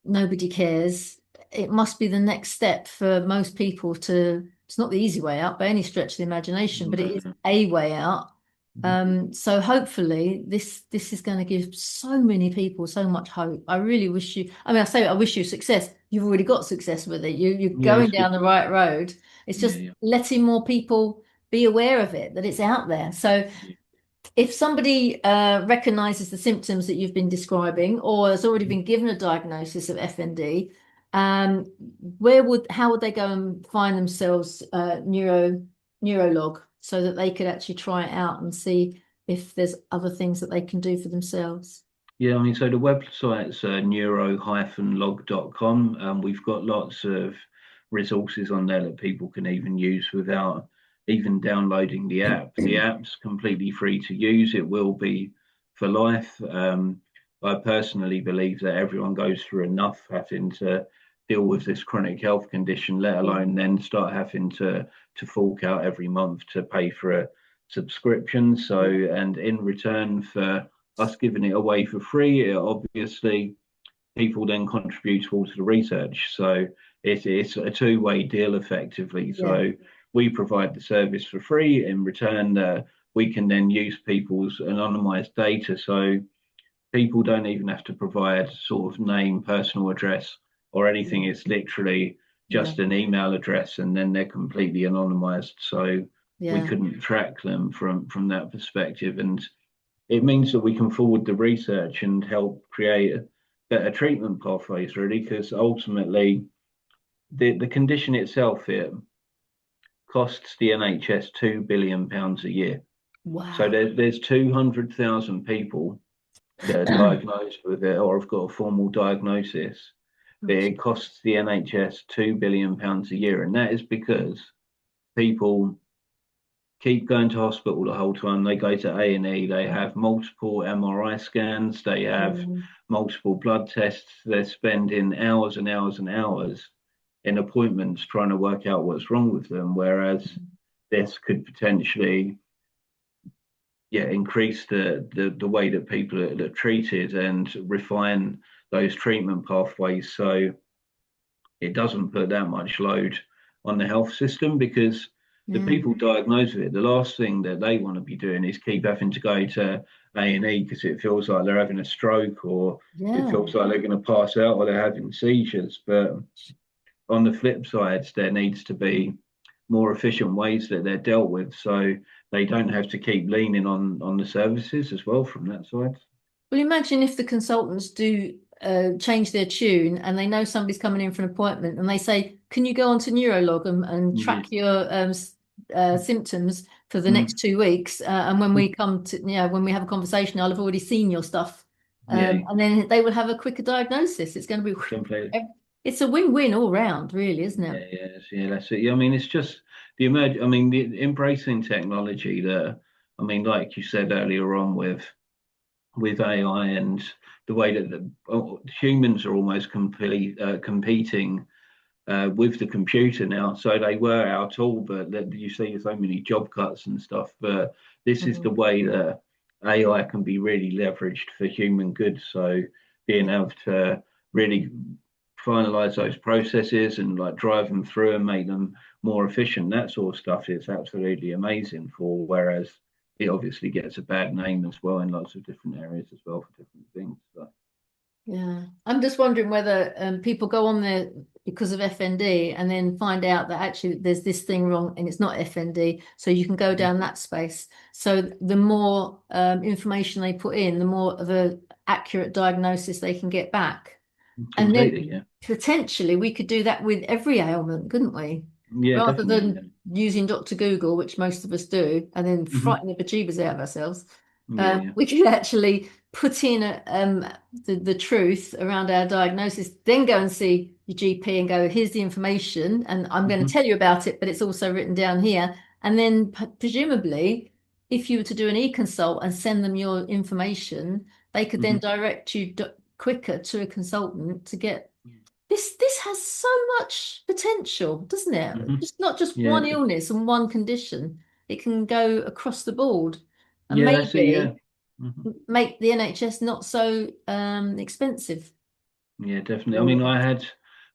Speaker 1: nobody cares. It must be the next step for most people to, it's not the easy way out by any stretch of the imagination, but it is
Speaker 2: No.
Speaker 1: a way out.
Speaker 2: Mhm.
Speaker 1: So hopefully this is going to give so many people so much hope. I really wish you, I mean, I say I wish you success. You've already got success with it. You're
Speaker 2: Yeah,
Speaker 1: going
Speaker 2: it's
Speaker 1: down
Speaker 2: good.
Speaker 1: the right road. It's
Speaker 2: Yeah,
Speaker 1: just
Speaker 2: yeah,
Speaker 1: letting more people be aware of it, that it's out there. So
Speaker 2: yeah.
Speaker 1: if somebody recognizes the symptoms that you've been describing or has already
Speaker 2: Mhm.
Speaker 1: been given a diagnosis of FND, how would they go and find themselves neurolog so that they could actually try it out and see if there's other things that they can do for themselves?
Speaker 2: Yeah, I mean, so the website's neuro-log.com. We've got lots of resources on there that people can even use without even downloading the app. The app's completely free to use. It will be for life. I personally believe that everyone goes through enough having to deal with this chronic health condition, let
Speaker 1: Yeah,
Speaker 2: alone then start having to fork out every month to pay for a subscription. So,
Speaker 1: yeah,
Speaker 2: and in return for us giving it away for free, it obviously people then contribute towards the research. So it's a two-way deal effectively.
Speaker 1: yeah,
Speaker 2: So we provide the service for free. In return, we can then use people's anonymized data. So people don't even have to provide sort of name, personal address, or anything.
Speaker 1: yeah,
Speaker 2: It's literally
Speaker 1: yeah,
Speaker 2: just an email address, and then they're completely anonymized. So we
Speaker 1: yeah,
Speaker 2: couldn't track them from that perspective, and it means that we can forward the research and help create better treatment pathways, really, because ultimately the condition itself, it costs the NHS £2 billion a year. So
Speaker 1: Wow.
Speaker 2: there's 200,000 people that are diagnosed with it or have got a formal diagnosis, but it costs the NHS £2 billion a year, and that is because people keep going to hospital the whole time. They go to A&E. They have multiple MRI scans. They have
Speaker 1: Mm,
Speaker 2: multiple blood tests. They're spending hours and hours and hours in appointments trying to work out what's wrong with them. Whereas this could potentially, yeah, increase the way that people are treated and refine those treatment pathways so it doesn't put that much load on the health system, because the
Speaker 1: yeah.
Speaker 2: people diagnosed with it, the last thing that they want to be doing is keep having to go to A&E because it feels like they're having a stroke, or it
Speaker 1: Yeah.
Speaker 2: feels like they're going to pass out, or they're having seizures. But on the flip side, there needs to be more efficient ways that they're dealt with, so they don't have to keep leaning on the services as well from that side.
Speaker 1: Well, imagine if the consultants do change their tune and they know somebody's coming in for an appointment and they say, can you go onto Neurolog and
Speaker 2: Yeah.
Speaker 1: track your symptoms for the next
Speaker 2: Mm.
Speaker 1: 2 weeks? And when we come to, when we have a conversation, I'll have already seen your stuff.
Speaker 2: Yeah,
Speaker 1: And then they will have a quicker diagnosis. It's going to
Speaker 2: completely.
Speaker 1: be, it's a win-win all round, really, isn't it?
Speaker 2: Yeah, that's it. Yeah, I mean, it's just the emerg. I mean, the embracing technology. I mean, like you said earlier on with AI and the way that humans are almost competing with the computer now. So they were our tool, but that you see so many job cuts and stuff. But this is the
Speaker 1: Mhm.
Speaker 2: way that AI can be really leveraged for human good. So being able to really finalize those processes and like drive them through and make them more efficient, that sort of stuff is absolutely amazing for. Whereas it obviously gets a bad name as well in lots of different areas as well for different things. So.
Speaker 1: Yeah, I'm just wondering whether people go on there because of FND and then find out that actually there's this thing wrong and it's not FND. So you can go down that space. So the more information they put in, the more of a accurate diagnosis they can get back. And
Speaker 2: Completely,
Speaker 1: then
Speaker 2: yeah.
Speaker 1: potentially we could do that with every ailment, couldn't we?
Speaker 2: Yeah,
Speaker 1: Rather
Speaker 2: definitely.
Speaker 1: than using Dr. Google, which most of us do, and then
Speaker 2: Yeah.
Speaker 1: frighten the bejeebers out of ourselves,
Speaker 2: Yeah, yeah,
Speaker 1: we could actually put in the truth around our diagnosis, then go and see your GP and go, here's the information, and I'm going to
Speaker 2: hmm
Speaker 1: tell you about it, but it's also written down here. And then presumably, if you were to do an e-consult and send them your information, they could then
Speaker 2: hmm
Speaker 1: direct you quicker to a consultant to get this has so much potential, doesn't it?
Speaker 2: hmm
Speaker 1: Just not just
Speaker 2: Yeah,
Speaker 1: one illness and one condition. It can go across the board and
Speaker 2: yeah, that's it. Yeah,
Speaker 1: maybe
Speaker 2: hmm
Speaker 1: make the NHS not so expensive.
Speaker 2: yeah, definitely. I
Speaker 1: Or
Speaker 2: mean, I had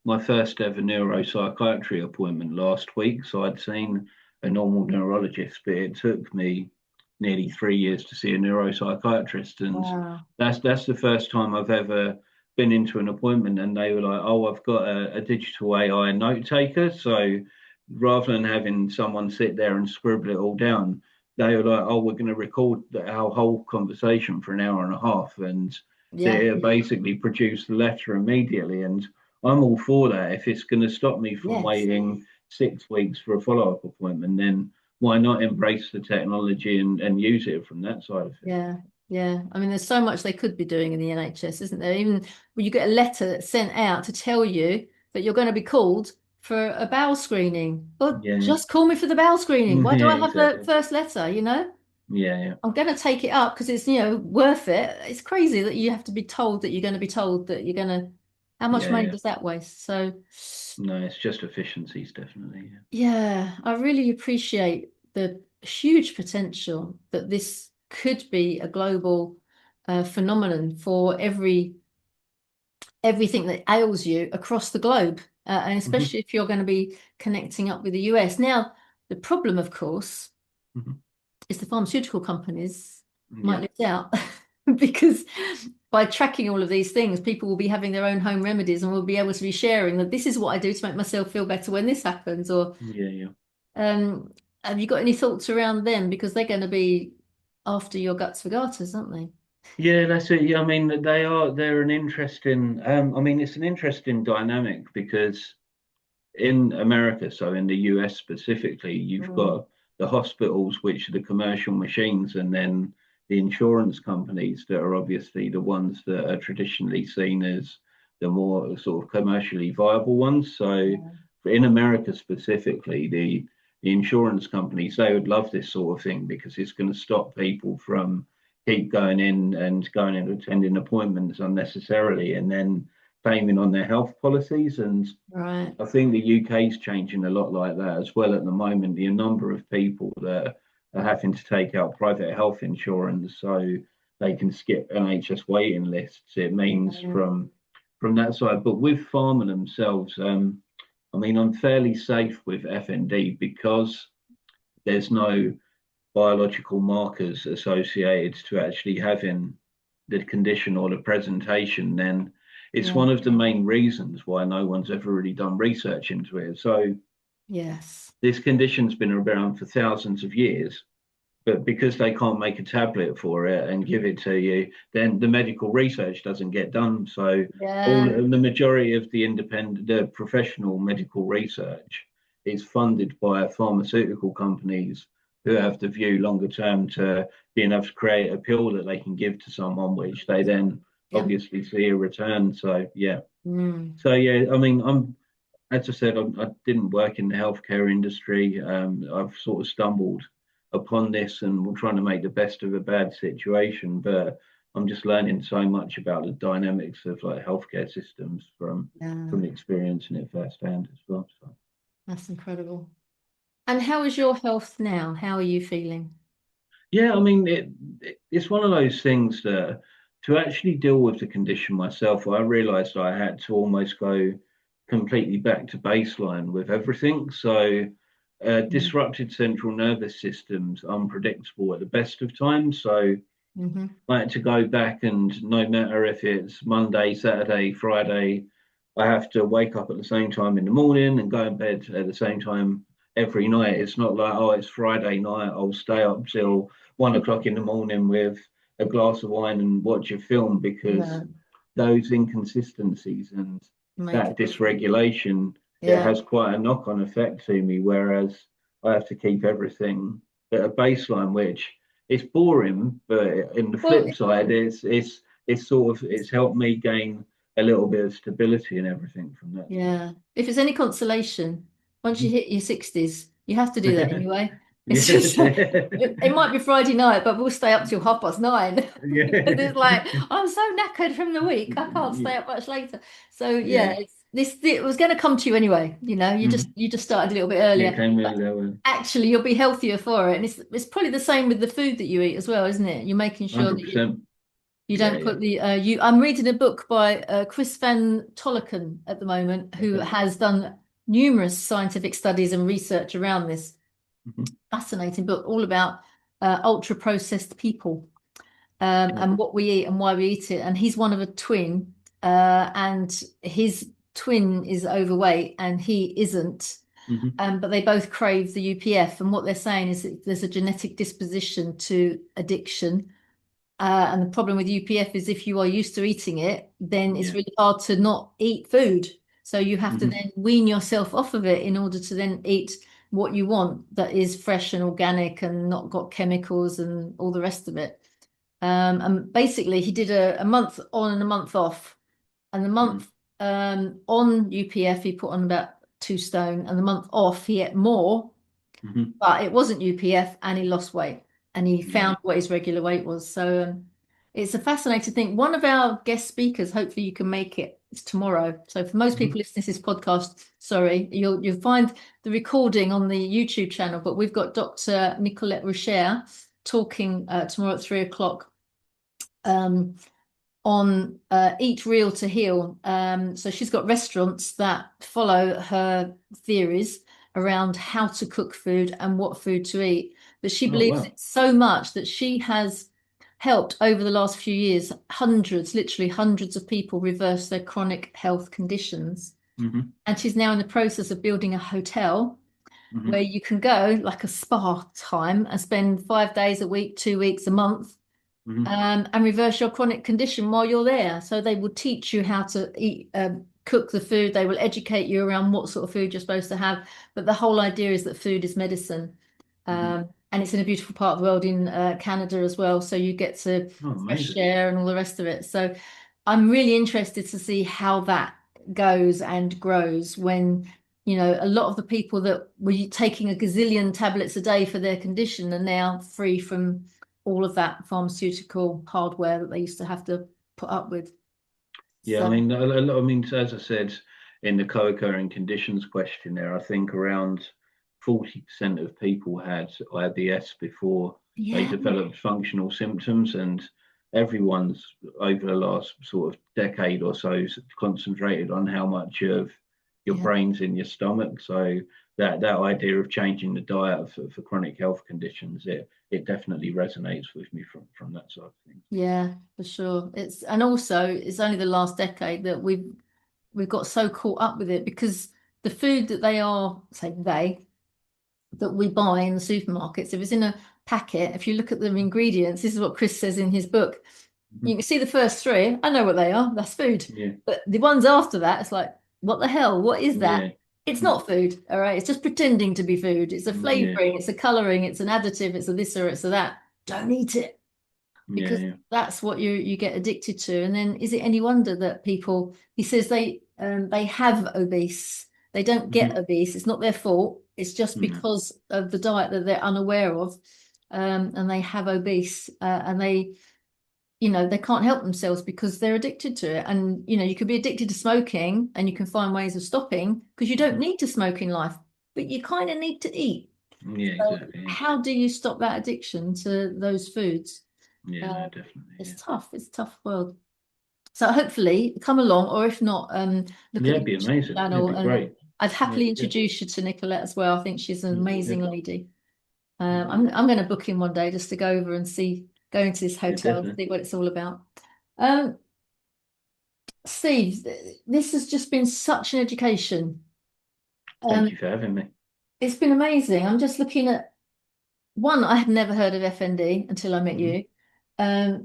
Speaker 2: my first ever neuropsychiatry appointment last week, so I'd seen a normal neurologist, but it took me nearly 3 years to see a neuropsychiatrist, and
Speaker 1: wow.
Speaker 2: that's the first time I've ever been into an appointment, and they were like, "Oh, I've got a digital AI note taker," so rather than having someone sit there and scribble it all down, they were like, "Oh, we're going to record our whole conversation for an hour and a half," and
Speaker 1: Yeah.
Speaker 2: they basically produce the letter immediately. And I'm all for that. If it's going to stop me from
Speaker 1: Yes.
Speaker 2: waiting 6 weeks for a follow-up appointment, then why not embrace the technology and use it from that side of things?
Speaker 1: Yeah. Yeah. I mean, there's so much they could be doing in the NHS, isn't there? Even when you get a letter sent out to tell you that you're going to be called for a bowel screening. Well,
Speaker 2: Yeah,
Speaker 1: just call me for the bowel screening. Why do
Speaker 2: yeah,
Speaker 1: I have the
Speaker 2: exactly.
Speaker 1: first letter, you know?
Speaker 2: Yeah, yeah,
Speaker 1: I'm going to take it up because it's, worth it. It's crazy that you have to be told that you're going to be told that you're going to, how much
Speaker 2: yeah,
Speaker 1: money
Speaker 2: yeah.
Speaker 1: does that waste? So,
Speaker 2: No, it's just efficiencies, definitely.
Speaker 1: yeah, I really appreciate the huge potential that this could be a global phenomenon for everything that ails you across the globe, and
Speaker 2: Yeah.
Speaker 1: especially if you're going to be connecting up with the US. Now, the problem, of course,
Speaker 2: hmm
Speaker 1: is the pharmaceutical companies might
Speaker 2: Yeah.
Speaker 1: lose out because by tracking all of these things, people will be having their own home remedies and will be able to be sharing that this is what I do to make myself feel better when this happens. Or
Speaker 2: Yeah, yeah.
Speaker 1: have you got any thoughts around them? Because they're going to be after your guts for garters, aren't they?
Speaker 2: Yeah, that's it. Yeah, I mean, they're an interesting, I mean, it's an interesting dynamic because in America, so in the US specifically, you've
Speaker 1: Mm,
Speaker 2: got the hospitals, which are the commercial machines, and then the insurance companies that are obviously the ones that are traditionally seen as the more sort of commercially viable ones. So
Speaker 1: yeah.
Speaker 2: in America specifically, the insurance companies, they would love this sort of thing because it's going to stop people from keep going and attending appointments unnecessarily and then claiming on their health policies. And
Speaker 1: Right.
Speaker 2: I think the UK is changing a lot like that as well at the moment. The number of people that are having to take out private health insurance so they can skip NHS waiting lists. It means
Speaker 1: Yeah.
Speaker 2: from that side. But with pharma themselves, I mean, I'm fairly safe with FND because there's no biological markers associated to actually having the condition or the presentation, then it's
Speaker 1: Yeah.
Speaker 2: one of the main reasons why no one's ever really done research into it. So
Speaker 1: Yes.
Speaker 2: this condition's been around for thousands of years, but because they can't make a tablet for it and give it to you, then the medical research doesn't get done. So all
Speaker 1: Yeah.
Speaker 2: the majority of the professional medical research is funded by pharmaceutical companies who have the view longer term to being able to create a pill that they can give to someone, which they then
Speaker 1: Yep.
Speaker 2: obviously see a return. So yeah.
Speaker 1: Mm.
Speaker 2: So yeah, I mean, I'm as I said, I didn't work in the healthcare industry. I've sort of stumbled upon this and we're trying to make the best of a bad situation. But I'm just learning so much about the dynamics of like healthcare systems
Speaker 1: Yeah.
Speaker 2: from experiencing it firsthand as well. So
Speaker 1: That's incredible. And how is your health now? How are you feeling?
Speaker 2: yeah, I mean, it's one of those things that to actually deal with the condition myself, I realized I had to almost go completely back to baseline with everything. So,
Speaker 1: Mm.
Speaker 2: disrupted central nervous systems, unpredictable at the best of times. So,
Speaker 1: Mm-hmm.
Speaker 2: I had to go back, and no matter if it's Monday, Saturday, Friday, I have to wake up at the same time in the morning and go in bed at the same time every night. It's not like, oh, it's Friday night, I'll stay up till 1 o'clock in the morning with a glass of wine and watch a film because
Speaker 1: No,
Speaker 2: those inconsistencies and
Speaker 1: make
Speaker 2: that
Speaker 1: a difference.
Speaker 2: dysregulation, it
Speaker 1: Yeah.
Speaker 2: has quite a knock-on effect to me. Whereas I have to keep everything at a baseline, which it's boring, but in the
Speaker 1: Well,
Speaker 2: flip side, it's sort of it's helped me gain a little bit of stability and everything from that side.
Speaker 1: yeah. If it's any consolation, once you
Speaker 2: Mhm.
Speaker 1: hit your 60s, you have to do that anyway. It's
Speaker 2: Yeah,
Speaker 1: just like, it might be Friday night, but we'll stay up till 9:30 because it's like
Speaker 2: yeah.
Speaker 1: I'm so knackered from the week. I can't stay
Speaker 2: Yeah.
Speaker 1: up much later. So yeah,
Speaker 2: Yeah.
Speaker 1: it was going to come to you anyway. You know,
Speaker 2: Mhm.
Speaker 1: you just started a little bit
Speaker 2: It
Speaker 1: earlier,
Speaker 2: came in
Speaker 1: but
Speaker 2: lower,
Speaker 1: actually you'll be healthier for it. And it's probably the same with the food that you eat as well, isn't it? You're making sure that
Speaker 2: 100%.
Speaker 1: you
Speaker 2: Yeah,
Speaker 1: don't
Speaker 2: yeah.
Speaker 1: put the you. I'm reading a book by Chris Van Tollecken at the moment, who
Speaker 2: Okay.
Speaker 1: has done numerous scientific studies and research around this
Speaker 2: Mhm.
Speaker 1: fascinating book, all about ultra processed people
Speaker 2: Yeah.
Speaker 1: and what we eat and why we eat it. And he's one of a twin, and his twin is overweight and he isn't.
Speaker 2: Mhm.
Speaker 1: But they both crave the UPF. And what they're saying is that there's a genetic disposition to addiction, and the problem with UPF is if you are used to eating it, then it's
Speaker 2: Yeah.
Speaker 1: really hard to not eat food. So you have to
Speaker 2: Mhm.
Speaker 1: then wean yourself off of it in order to then eat what you want that is fresh and organic and not got chemicals and all the rest of it. And basically, he did a month on and a month off. And the
Speaker 2: Mhm.
Speaker 1: month on UPF, he put on about 2 stone, and the month off, he ate more,
Speaker 2: Mhm.
Speaker 1: but it wasn't UPF and he lost weight and he
Speaker 2: Yeah.
Speaker 1: found what his regular weight was. So it's a fascinating thing. One of our guest speakers, hopefully you can make it, it's tomorrow. So for most
Speaker 2: Mhm.
Speaker 1: people listening to this podcast, sorry, you'll find the recording on the YouTube channel, but we've got Dr. Nicolette Rocher talking tomorrow at 3 o'clock. Um, on Eat Real to Heal. So she's got restaurants that follow her theories around how to cook food and what food to eat. But she
Speaker 2: Oh
Speaker 1: believes
Speaker 2: wow.
Speaker 1: it so much that she has helped over the last few years hundreds, literally hundreds of people reverse their chronic health conditions.
Speaker 2: Mhm.
Speaker 1: And she's now in the process of building a hotel where
Speaker 2: Mhm.
Speaker 1: you can go like a spa time and spend 5 days a week, 2 weeks a month,
Speaker 2: Hmm.
Speaker 1: and reverse your chronic condition while you're there. So they will teach you how to eat, cook the food. They will educate you around what sort of food you're supposed to have. But the whole idea is that food is medicine.
Speaker 2: Hmm.
Speaker 1: And it's in a beautiful part of the world in Canada as well. So you get to
Speaker 2: Oh,
Speaker 1: fresh
Speaker 2: amazing.
Speaker 1: air and all the rest of it. So I'm really interested to see how that goes and grows when, a lot of the people that were taking a gazillion tablets a day for their condition are now free from all of that pharmaceutical hardware that they used to have to put up with.
Speaker 2: Yeah, I
Speaker 1: So,
Speaker 2: mean, as I said in the co-occurring conditions questionnaire, I think around 40% of people had IBS before they
Speaker 1: yeah,
Speaker 2: developed functional symptoms, and everyone's over the last sort of decade or so concentrated on how much of your
Speaker 1: yeah,
Speaker 2: brain's in your stomach. So that idea of changing the diet for chronic health conditions, it definitely resonates with me from that side of things.
Speaker 1: yeah, for sure. And also it's only the last decade that we've got so caught up with it because the food that that we buy in the supermarkets, if it's in a packet, if you look at the ingredients, this is what Chris says in his book. You
Speaker 2: Mhm.
Speaker 1: can see the first three. I know what they are. That's food.
Speaker 2: Yeah,
Speaker 1: But the ones after that, it's like, what the hell? What is that?
Speaker 2: yeah.
Speaker 1: It's not food. All right. It's just pretending to be food. It's a
Speaker 2: Yeah,
Speaker 1: flavoring. It's a coloring. It's an additive. It's a this or it's a that. Don't eat it
Speaker 2: yeah,
Speaker 1: because
Speaker 2: yeah.
Speaker 1: that's what you get addicted to. And then is it any wonder that people, he says they have obese. They don't get
Speaker 2: Hmm.
Speaker 1: obese. It's not their fault. It's just
Speaker 2: No.
Speaker 1: because of the diet that they're unaware of. And they have obese and they can't help themselves because they're addicted to it. And, you could be addicted to smoking and you can find ways of stopping because you don't
Speaker 2: Hmm.
Speaker 1: need to smoke in life, but you kind of need to eat.
Speaker 2: Yeah,
Speaker 1: So
Speaker 2: exactly. Yeah,
Speaker 1: how do you stop that addiction to those foods?
Speaker 2: yeah,
Speaker 1: Uh,
Speaker 2: no, definitely.
Speaker 1: it's
Speaker 2: Yeah,
Speaker 1: tough. It's a tough world. So hopefully come along, or if not, look
Speaker 2: yeah,
Speaker 1: at the
Speaker 2: it'd be
Speaker 1: YouTube
Speaker 2: amazing. Yeah, it'd
Speaker 1: channel,
Speaker 2: be
Speaker 1: and
Speaker 2: great.
Speaker 1: I'd
Speaker 2: Yeah,
Speaker 1: happily
Speaker 2: yeah,
Speaker 1: introduce you to Nicolette as well. I think she's an
Speaker 2: yeah,
Speaker 1: amazing lady.
Speaker 2: yeah,
Speaker 1: I'm going to book in one day just to go over and go into this
Speaker 2: yeah,
Speaker 1: hotel and
Speaker 2: definitely.
Speaker 1: see what it's all about. Um, Steve, this has just been such an education.
Speaker 2: Thank
Speaker 1: Um,
Speaker 2: you for having me.
Speaker 1: it's been amazing. I'm just looking at one, I had never heard of FND until I met
Speaker 2: Hmm.
Speaker 1: you.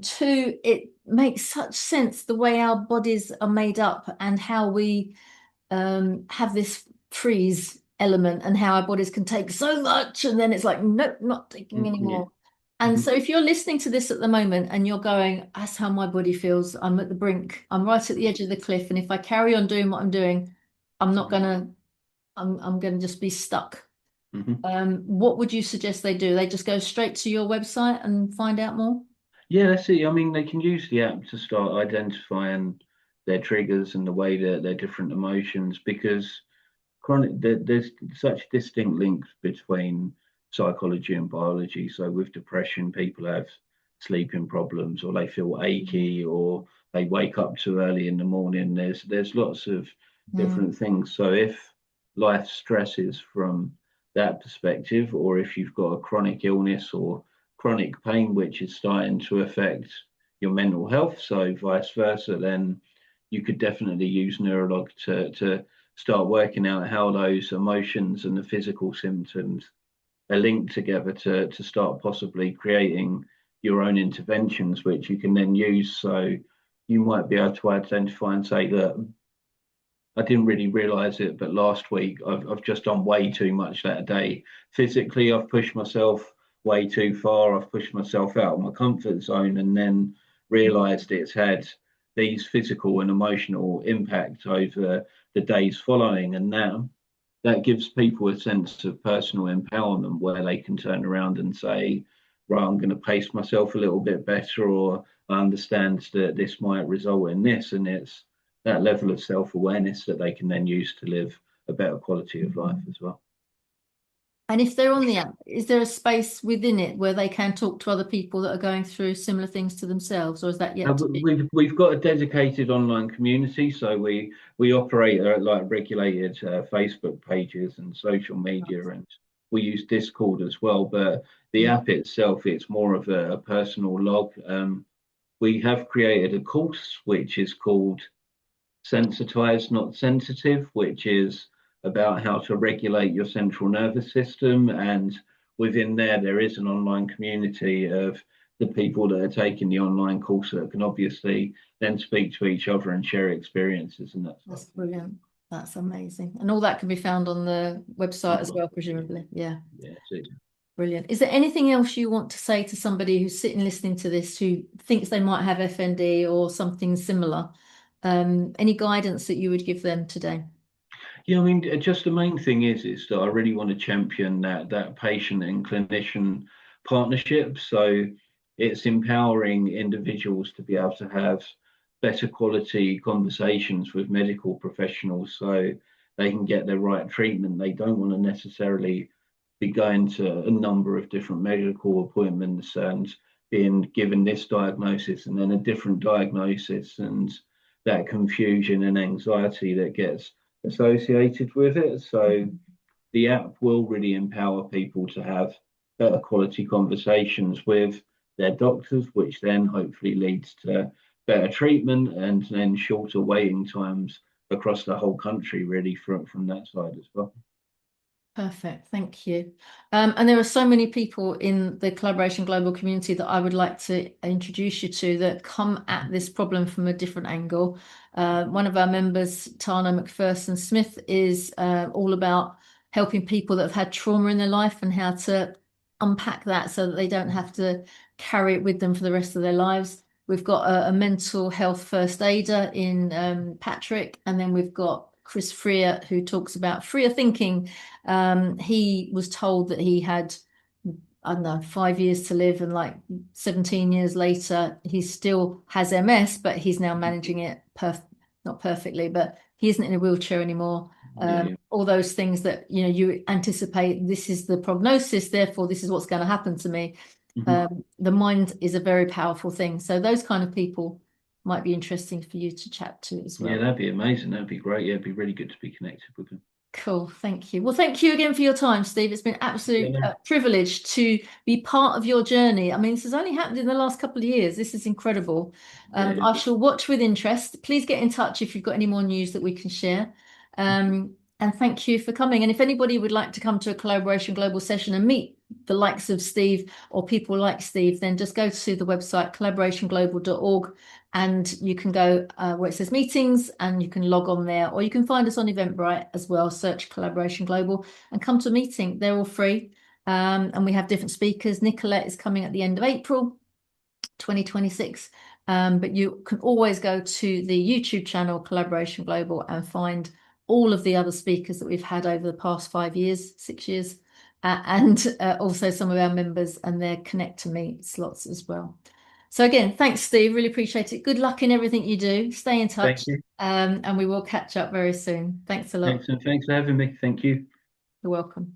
Speaker 1: Two, it makes such sense the way our bodies are made up and how we have this freeze element and how our bodies can take so much and then it's like, nope, not taking
Speaker 2: Yeah.
Speaker 1: anymore. And
Speaker 2: Hmm.
Speaker 1: so if you're listening to this at the moment and you're going, that's how my body feels, I'm at the brink, I'm right at the edge of the cliff, and if I carry on doing what I'm doing, I'm not gonna, I'm gonna just be stuck.
Speaker 2: Hmm.
Speaker 1: What would you suggest they do? They just go straight to your website and find out more?
Speaker 2: Yeah, that's it. I mean, they can use the app to start identifying their triggers and the way that their different emotions, because there's such distinct links between psychology and biology. So with depression, people have sleeping problems, or they feel achy, or they wake up too early in the morning. There's lots of
Speaker 1: Mm,
Speaker 2: different things. So if life stresses from that perspective, or if you've got a chronic illness or chronic pain which is starting to affect your mental health, so vice versa, then you could definitely use Neurolog to start working out how those emotions and the physical symptoms are linked together to start possibly creating your own interventions, which you can then use. So you might be able to identify and say that I didn't really realize it, but last week I've just done way too much that day. Physically, I've pushed myself way too far. I've pushed myself out of my comfort zone and then realized it's had these physical and emotional impact over the days following. And now that gives people a sense of personal empowerment where they can turn around and say, right, I'm going to pace myself a little bit better, or I understand that this might result in this. And it's that level of self awareness that they can then use to live a better quality of life
Speaker 1: mm.
Speaker 2: as well.
Speaker 1: And if they're on the app, is there a space within it where they can talk to other people that are going through similar things to themselves, or is that yet to be?
Speaker 2: We've got a dedicated online community, so we operate like regulated Facebook pages and social media, and we use Discord as well. But the
Speaker 1: Yeah.
Speaker 2: app itself, it's more of a personal log. We have created a course which is called Sensitized, Not Sensitive, which is about how to regulate your central nervous system. And within there is an online community of the people that are taking the online course that can obviously then speak to each other and share experiences and that sort
Speaker 1: That's
Speaker 2: of thing.
Speaker 1: brilliant. That's amazing. And all that can be found on the website as
Speaker 2: Online.
Speaker 1: well, presumably. Yeah.
Speaker 2: Yeah, yeah.
Speaker 1: Brilliant. Is there anything else you want to say to somebody who's sitting listening to this who thinks they might have FND or something similar? Any guidance that you would give them today?
Speaker 2: Yeah, I mean, just the main thing is that I really want to champion that patient and clinician partnership. So it's empowering individuals to be able to have better quality conversations with medical professionals so they can get the right treatment. They don't want to necessarily be going to a number of different medical appointments and being given this diagnosis and then a different diagnosis, and that confusion and anxiety that gets associated with it. So the app will really empower people to have better quality conversations with their doctors, which then hopefully leads to better treatment and then shorter waiting times across the whole country, really, from that side as well.
Speaker 1: Perfect, thank you. And there are so many people in the Collaboration Global community that I would like to introduce you to that come at this problem from a different angle. One of our members, Tana McPherson Smith, is all about helping people that have had trauma in their life and how to unpack that so that they don't have to carry it with them for the rest of their lives. We've got a mental health first aider in Patrick, and then we've got Chris Freer, who talks about freer thinking. He was told that he had, I don't know, 5 years to live, and like 17 years later, he still has MS, but he's now managing it not perfectly, but he isn't in a wheelchair anymore.
Speaker 2: Yeah, yeah.
Speaker 1: All those things that you anticipate, this is the prognosis, therefore this is what's going to happen to me.
Speaker 2: Mhm.
Speaker 1: The mind is a very powerful thing. So those kind of people might be interesting for you to chat to as
Speaker 2: Yeah,
Speaker 1: well.
Speaker 2: that'd be amazing. That'd be great. Yeah, it'd be really good to be connected with them.
Speaker 1: Cool, thank you. Well, thank you again for your time, Steve. It's been an
Speaker 2: Yeah,
Speaker 1: absolute
Speaker 2: no,
Speaker 1: privilege to be part of your journey. I mean, this has only happened in the last couple of years. This is incredible.
Speaker 2: yeah,
Speaker 1: I shall watch with interest. Please get in touch if you've got any more news that we can share. And thank you for coming. And if anybody would like to come to a Collaboration Global session and meet the likes of Steve or people like Steve, then just go to the website collaborationglobal.org, and you can go where it says meetings and you can log on there, or you can find us on Eventbrite as well, search Collaboration Global and come to a meeting. They're all free. And we have different speakers. Nicolette is coming at the end of April 2026. But you can always go to the YouTube channel Collaboration Global and find all of the other speakers that we've had over the past 5 years, 6 years, and also some of our members and their Connect to Me slots as well. So again, thanks, Steve. Really appreciate it. Good luck in everything you do. Stay in touch,
Speaker 2: thank you.
Speaker 1: and we will catch up very soon. Thanks a lot.
Speaker 2: Excellent. Thanks for having me. Thank you.
Speaker 1: You're welcome.